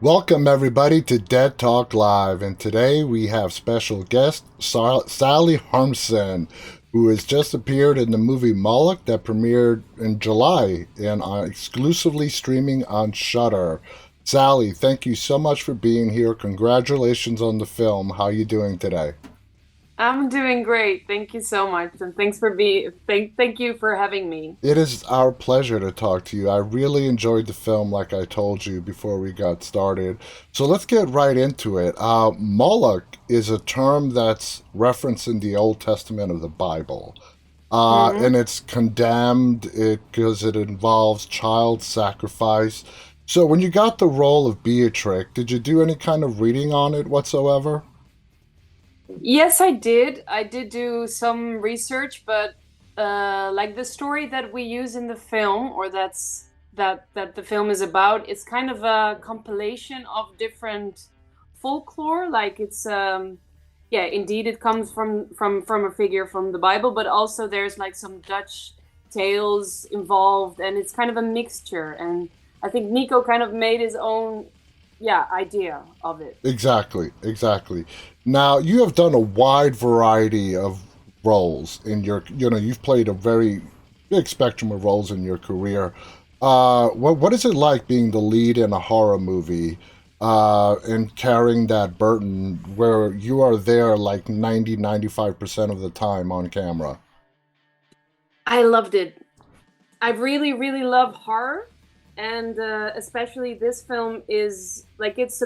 Welcome, everybody, to Dead Talk Live. And today we have special guest Sallie Harmsen, who has just appeared in the movie Moloch that premiered in July and exclusively streaming on Shudder. Sallie, thank you so much for being here. Congratulations on the film. How are you doing today? I'm doing great. Thank you so much. And thank you for having me. It is our pleasure to talk to you. I really enjoyed the film, like I told you before we got started. So let's get right into it. Moloch is a term that's referenced in the Old Testament of the Bible. Hmm. And it's condemned because it involves child sacrifice. So when you got the role of Beatrix, did you do any kind of reading on it whatsoever? Yes, I did. I did do some research, but like the story that we use in the film, or that the film is about, it's kind of a compilation of different folklore. Like it's yeah, indeed it comes from a figure from the Bible, but also there's like some Dutch tales involved, and it's kind of a mixture. And I think Nico kind of made his own, yeah, idea of it. Exactly, exactly. Now, you have done a wide variety of roles in you've played a very big spectrum of roles in your career. What is it like being the lead in a horror movie and carrying that burden where you are there like 95% of the time on camera? I loved it. I really, really love horror, and especially this film is like it's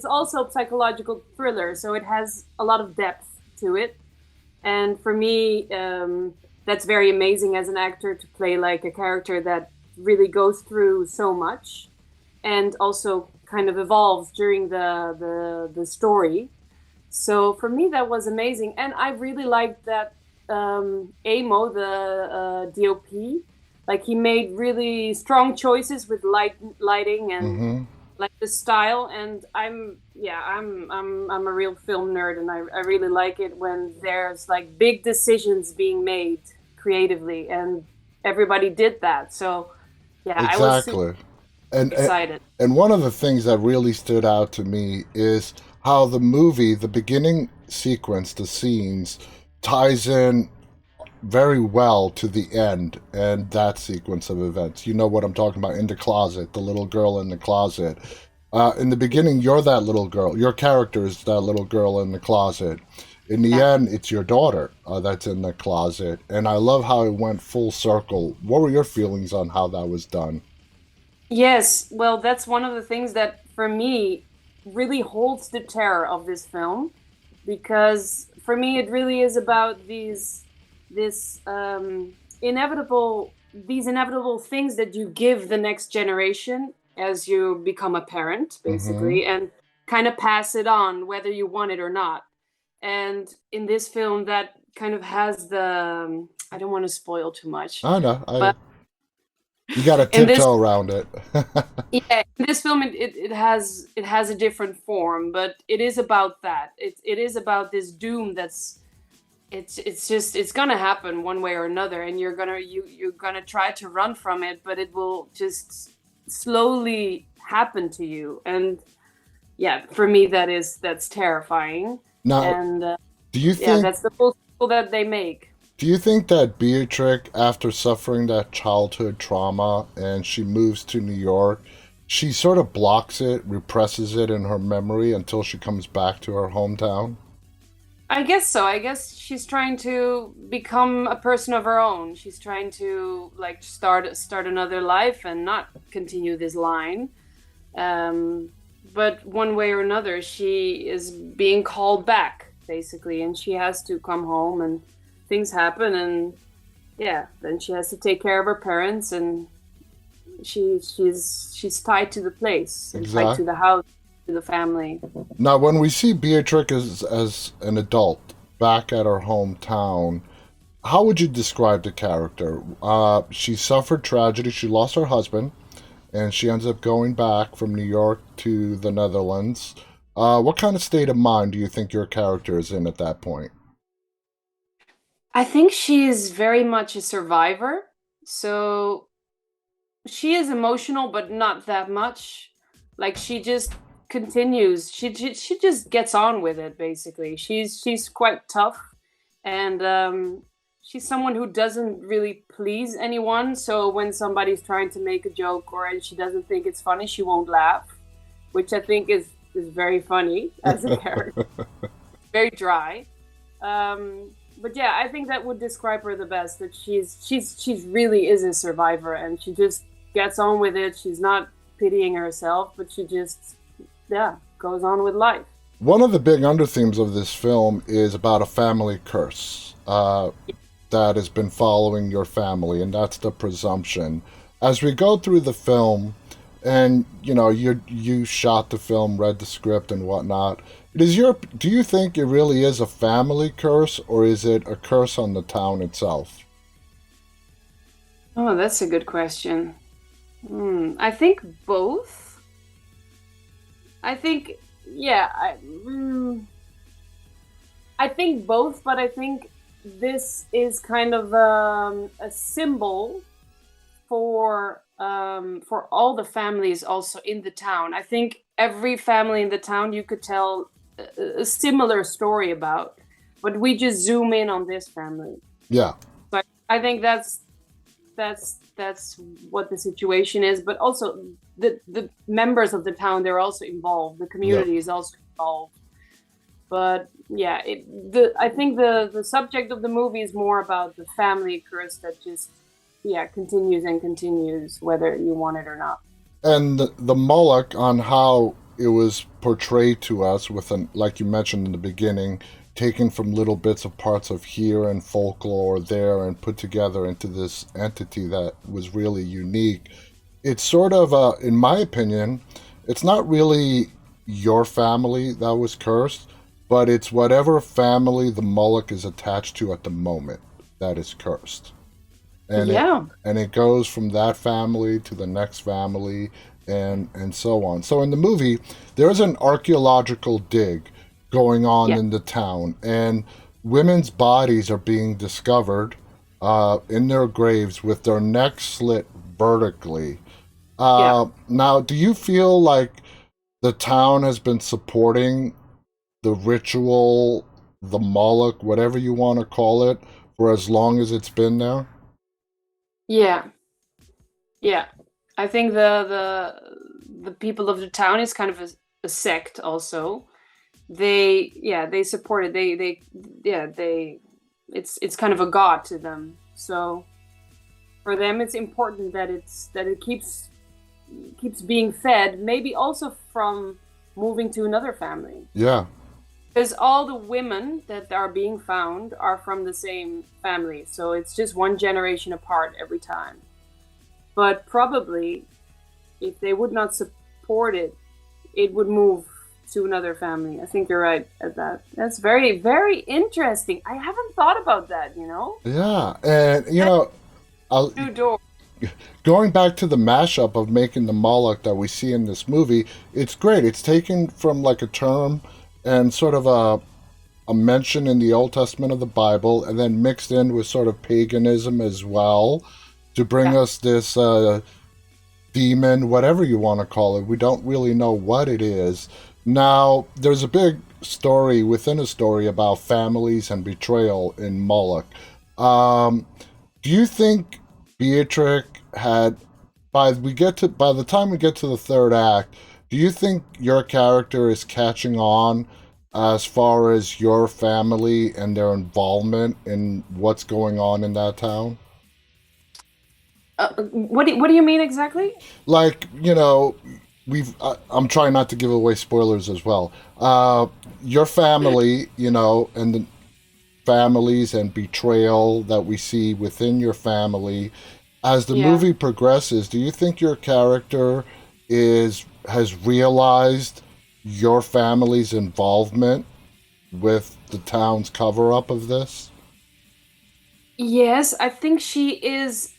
also a psychological thriller, so it has a lot of depth to it. And for me, that's very amazing as an actor to play like a character that really goes through so much, and also kind of evolves during the story. So for me, that was amazing, and I really liked that Amo, the DOP, like he made really strong choices with lighting and Mm-hmm. like the style. And I'm a real film nerd, and I really like it when there's like big decisions being made creatively, and everybody did that. So yeah, I was super Exactly. And excited. and one of the things that really stood out to me is how the movie, the beginning sequence, the scenes, ties in very well to the end and that sequence of events. You know what I'm talking about in the closet, the little girl in the closet. In the beginning, you're that little girl. Your character is that little girl in the closet. In the Yeah. end, it's your daughter that's in the closet. And I love how it went full circle. What were your feelings on how that was done? Yes, well, that's one of the things that for me really holds the terror of this film, because for me it really is about this inevitable things that you give the next generation as you become a parent, Mm-hmm. basically, and kind of pass it on whether you want it or not. And in this film, that kind of has the I don't want to spoil too much, I know. but You got to in this tiptoe around it. yeah, in this film it has a different form, but it is about that. It is about this doom that's it's just it's gonna happen one way or another, and you're gonna try to run from it, but it will just slowly happen to you. And yeah, for me that's terrifying. Now, And do you yeah, think that's the full circle that they make. do you think that Beatrix, after suffering that childhood trauma and she moves to New York, she sort of blocks it, represses it in her memory until she comes back to her hometown? I guess so. I guess she's trying to become a person of her own. She's trying to like start another life and not continue this line. Um, but one way or another, she is being called back basically, and she has to come home, and things happen, and yeah, then she has to take care of her parents, and she's tied to the place and tied to Exact. the house, to the family. Now, when we see Beatrix as an adult back at her hometown, how would you describe the character? She suffered tragedy. She lost her husband, and she ends up going back from New York to the Netherlands. What kind of state of mind do you think your character is in at that point? I think she is very much a survivor. So she is emotional, but not that much. Like she just continues. She just gets on with it. Basically, she's quite tough, and she's someone who doesn't really please anyone. So when somebody's trying to make a joke or and she doesn't think it's funny, she won't laugh, which I think is very funny as a character. Very dry. But yeah, I think that would describe her the best. That she's really is a survivor, and she just gets on with it. She's not pitying herself, but she just yeah goes on with life. One of the big underthemes of this film is about a family curse that has been following your family, and that's the presumption. As we go through the film, and you shot the film, read the script, and whatnot. Do you think it really is a family curse, or is it a curse on the town itself? Oh, that's a good question. I think both. I think yeah. I think both, but I think this is kind of a symbol for all the families also in the town. I think every family in the town you could tell a similar story about, but we just zoom in on this family. Yeah. So I think that's what the situation is. But also the members of the town, they're also involved. The Yeah. community is also involved. But yeah, I think the subject of the movie is more about the family curse that just yeah continues and continues whether you want it or not. And the Moloch, on how it was portrayed to us, with an, like you mentioned in the beginning, taken from little bits of parts of here and folklore there and put together into this entity that was really unique. It's sort of, in my opinion, it's not really your family that was cursed, but it's whatever family the Moloch is attached to at the moment that is cursed. and it Yeah, and it goes from that family to the next family, and so on. So in the movie, there's an archaeological dig going on yeah, in the town, and women's bodies are being discovered in their graves with their necks slit vertically. yeah. Now, do you feel like the town has been supporting the ritual, the Moloch, whatever you want to call it, for as long as it's been there? Yeah, yeah. I think the people of the town is kind of a sect also. They support it. They it's kind of a god to them. So for them it's important that it keeps being fed, maybe also from moving to another family. Yeah. Because all the women that are being found are from the same family. So it's just one generation apart every time. But probably if they would not support it, it would move to another family. I think you're right at that. That's very, very interesting. I haven't thought about that. Yeah, and I'll, New door. going back to the mashup of making the Moloch that we see in this movie, it's great. It's taken from like a term and sort of a mention in the Old Testament of the Bible, and then mixed in with sort of paganism as well to bring Yeah. us this demon, whatever you want to call it. We don't really know what it is. Now, there's a big story within a story about families and betrayal in Moloch. Um, do you think Beatrix had by the time we get to the third act, do you think your character is catching on as far as your family and their involvement in what's going on in that town? What do you mean exactly? Like, we've I'm trying not to give away spoilers as well. Your family, and the families and betrayal that we see within your family. As the Yeah. movie progresses, do you think your character has realized your family's involvement with the town's cover up of this? Yes, I think she is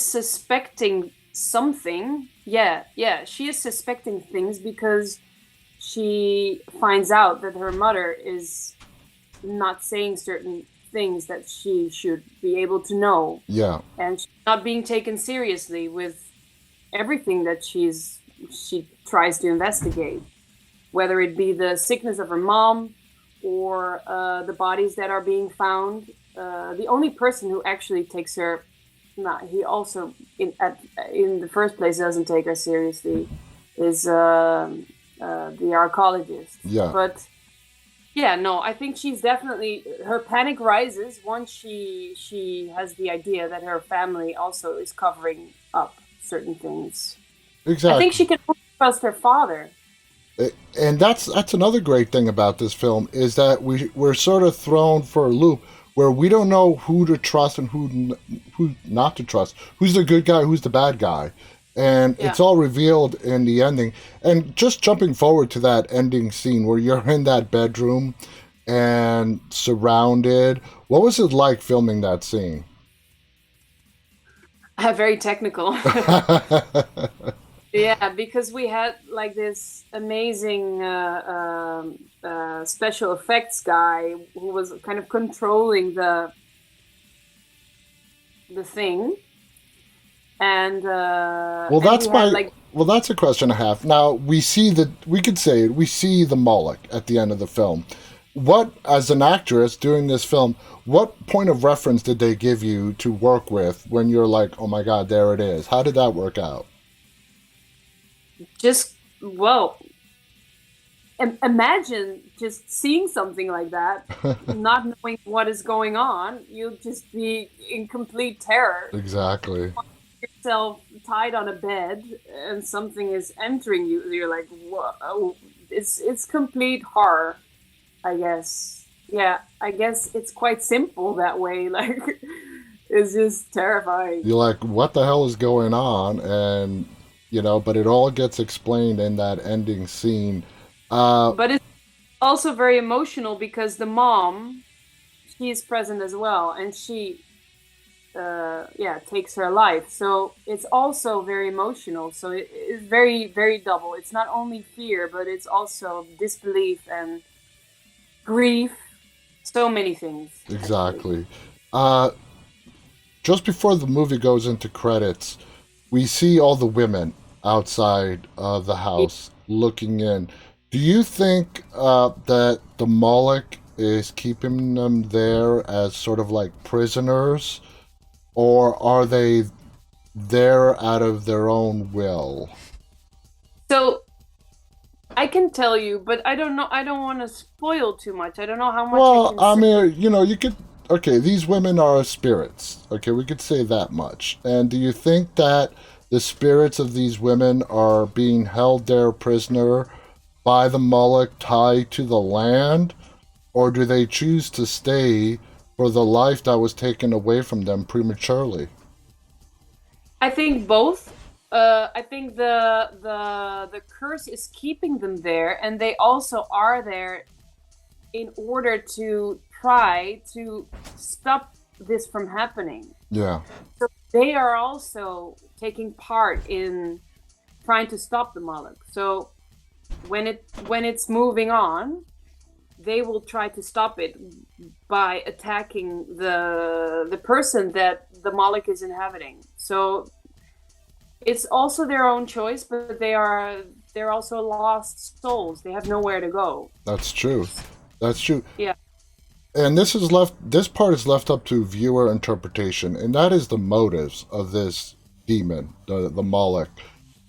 suspecting something. Yeah, yeah, she is suspecting things because she finds out that her mother is not saying certain things that she should be able to know, Yeah. and she's not being taken seriously with everything that she's she tries to investigate, whether it be the sickness of her mom or the bodies that are being found. The only person who actually takes her, he also in the first place doesn't take her seriously, is the archaeologist. Yeah. But yeah, no, I think she's definitely, her panic rises once she has the idea that her family also is covering up certain things. I think Exactly. she can only trust her father. And that's another great thing about this film is that we're sort of thrown for a loop where we don't know who to trust and who not to trust. Who's the good guy? Who's the bad guy? And Yeah. it's all revealed in the ending. And just jumping forward to that ending scene where you're in that bedroom and surrounded. What was it like filming that scene? Very technical. Yeah, because we had like this amazing special effects guy who was kind of controlling the thing, Well, and we that's had my. like, Well, that's a question I have. Now we see the. We could say it. We see the Moloch at the end of the film. What, as an actress doing this film, what point of reference did they give you to work with when you're like, oh my God, there it is? How did that work out? just, well, imagine just seeing something like that, not knowing what is going on. You'll just be in complete terror. Exactly. Yourself tied on a bed and something is entering you. You're like, whoa! It's complete horror, I guess. Yeah, I guess it's quite simple that way. Like, it's just terrifying. You're like, what the hell is going on? And but it all gets explained in that ending scene. Uh, But it's also very emotional because the mom, she is present as well, and she, yeah, takes her life. So it's also very emotional. So it's very, very double. It's not only fear, but it's also disbelief and grief. So many things, actually. exactly. Uh, just before the movie goes into credits, we see all the women outside of the house looking in. Do you think that the Moloch is keeping them there as sort of like prisoners, or are they there out of their own will? So I can tell you, but I don't know. I don't want to spoil too much. I don't know how much I Well, can I say. mean, you could. Okay, these women are spirits. Okay, we could say that much. And do you think that the spirits of these women are being held there prisoner by the Moloch tied to the land? Or do they choose to stay for the life that was taken away from them prematurely? I think both. I think the curse is keeping them there, and they also are there in order to try to stop this from happening. Yeah, So they are also taking part in trying to stop the Moloch. So when it's moving on, they will try to stop it by attacking the person that the Moloch is inhabiting. So it's also their own choice, but they're also lost souls. They have nowhere to go. that's true. That's true. Yeah. And this part is left up to viewer interpretation, and that is the motives of this demon, the Moloch.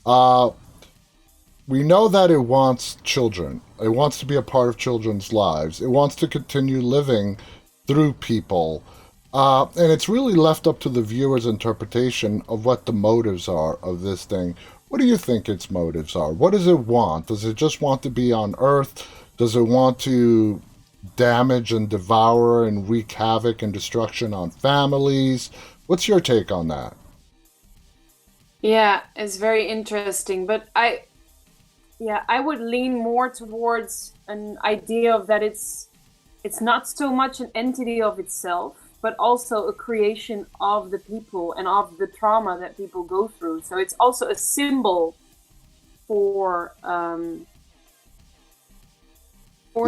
Uh, we know that it wants children. It wants to be a part of children's lives. It wants to continue living through people. And it's really left up to the viewer's interpretation of what the motives are of this thing. What do you think its motives are? What does it want? Does it just want to be on Earth? Does it want to damage and devour and wreak havoc and destruction on families? What's your take on that? Yeah, it's very interesting. But I would lean more towards an idea of that it's not so much an entity of itself, but also a creation of the people and of the trauma that people go through. So it's also a symbol for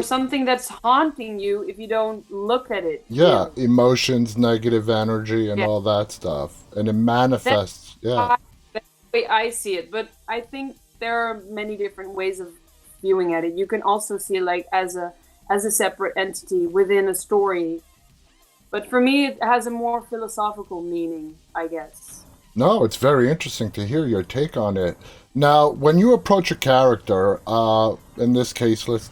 something that's haunting you if you don't look at it. Yeah, emotions, negative energy, and Yeah. all that stuff. And it That's manifests. Yeah. how, that's the way I see it. But I think there are many different ways of viewing at it. You can also see it like as a separate entity within a story. But for me, it has a more philosophical meaning, I guess. No, it's very interesting to hear your take on it. Now, when you approach a character, in this case, let's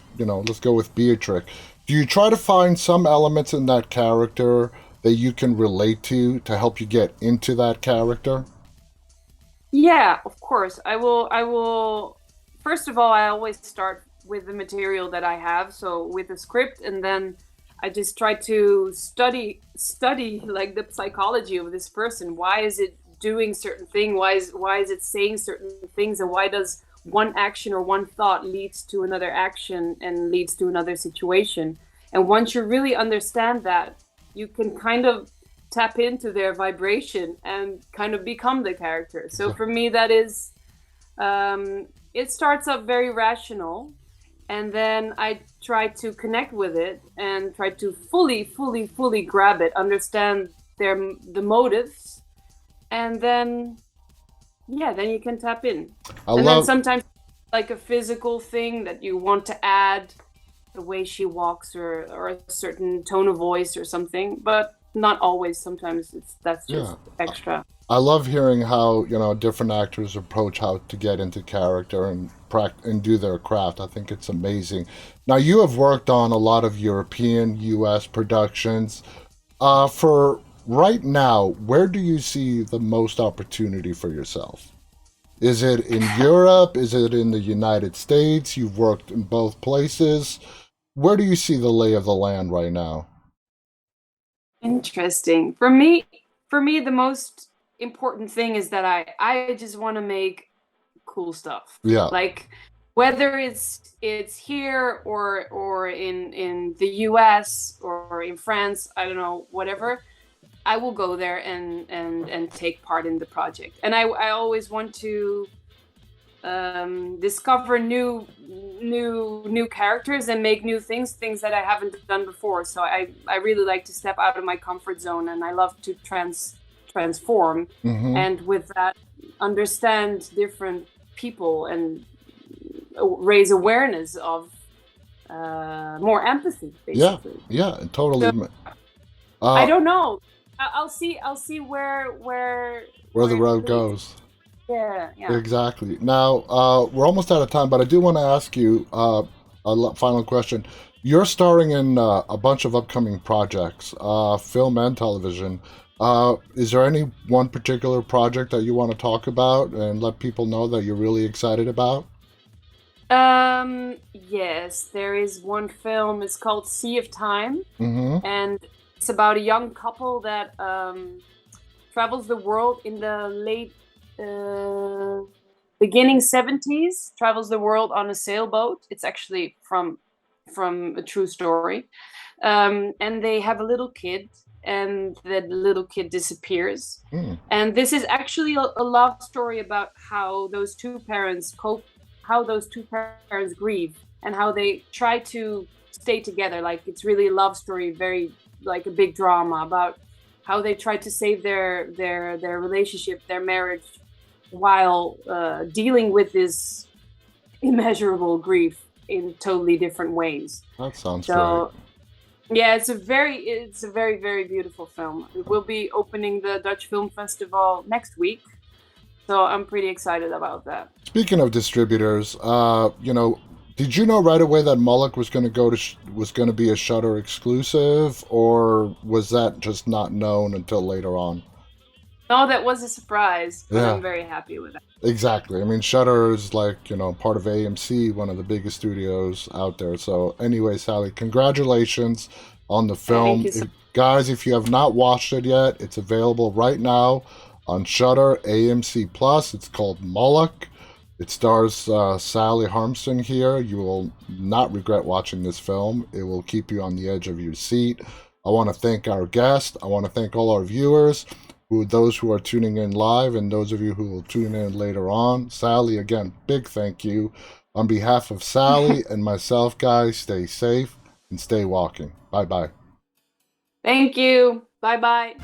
go with Beatrix. Do you try to find some elements in that character that you can relate to help you get into that character? Yeah, of course. I will first of all, I always start with the material that I have, so with the script, and then I just try to study like the psychology of this person. Why is it doing certain thing? Why is it saying certain things, and why does one action or one thought leads to another action and leads to another situation? And once you really understand that, you can kind of tap into their vibration and kind of become the character. So for me, that is, it starts up very rational, and then I try to connect with it and try to fully grab it, understand the motives, and then yeah, then you can tap in. I And then love, sometimes like a physical thing that you want to add, the way she walks, or a certain tone of voice or something, but not always. Sometimes that's just yeah. extra. I love hearing how different actors approach how to get into character and and do their craft. I think it's amazing. Now you have worked on a lot of European, U.S. productions. For right now, where do you see the most opportunity for yourself? Is it in Europe? Is it in the United States? You've worked in both places. Where do you see the lay of the land right now? Interesting. For me, the most important thing is that I just want to make cool stuff. Yeah. Like whether it's here or in the US or in France, I don't know, whatever. I will go there and take part in the project. And I always want to discover new characters and make new things that I haven't done before. So I really like to step out of my comfort zone, and I love to transform, Mm-hmm. and with that understand different people and raise awareness of more empathy, Yeah. basically. Yeah. Totally. So I Uh, don't know. I'll see where where the it road leads. goes. Yeah, yeah. Exactly. Now, we're almost out of time, but I do want to ask you final question. You're starring in a bunch of upcoming projects, film and television. Is there any one particular project that you want to talk about and let people know that you're really excited about? Yes, there is one film. It's called Sea of Time, Mm-hmm. and it's about a young couple that travels the world in the late uh, beginning 70s. Travels the world on a sailboat. It's actually from a true story. And they have a little kid, and that little kid disappears. Mm. And this is actually a love story about how those two parents cope, how those two parents grieve, and how they try to stay together. Like it's really a love story, very like a big drama about how they try to save their relationship, their marriage, while dealing with this immeasurable grief in totally different ways. That sounds great. So yeah, it's a very beautiful film. It will be opening the Dutch Film Festival next week, so I'm pretty excited about that. Speaking of distributors, did you know right away that Moloch was going to was going to be a Shutter exclusive, or was that just not known until later on? No, that was a surprise, but Yeah, I'm very happy with it. exactly. I mean, Shutter is like part of AMC, one of the biggest studios out there. So, anyway, Sally, congratulations on the Thank film. you so Guys, if you have not watched it yet, it's available right now on Shutter AMC Plus. It's called Moloch. It stars Sallie Harmsen here. You will not regret watching this film. It will keep you on the edge of your seat. I want to thank our guest. I want to thank all our viewers, those who are tuning in live, and those of you who will tune in later on. Sallie, again, big thank you. On behalf of Sallie and myself, guys, stay safe and stay walking. Bye bye. Thank you. Bye bye.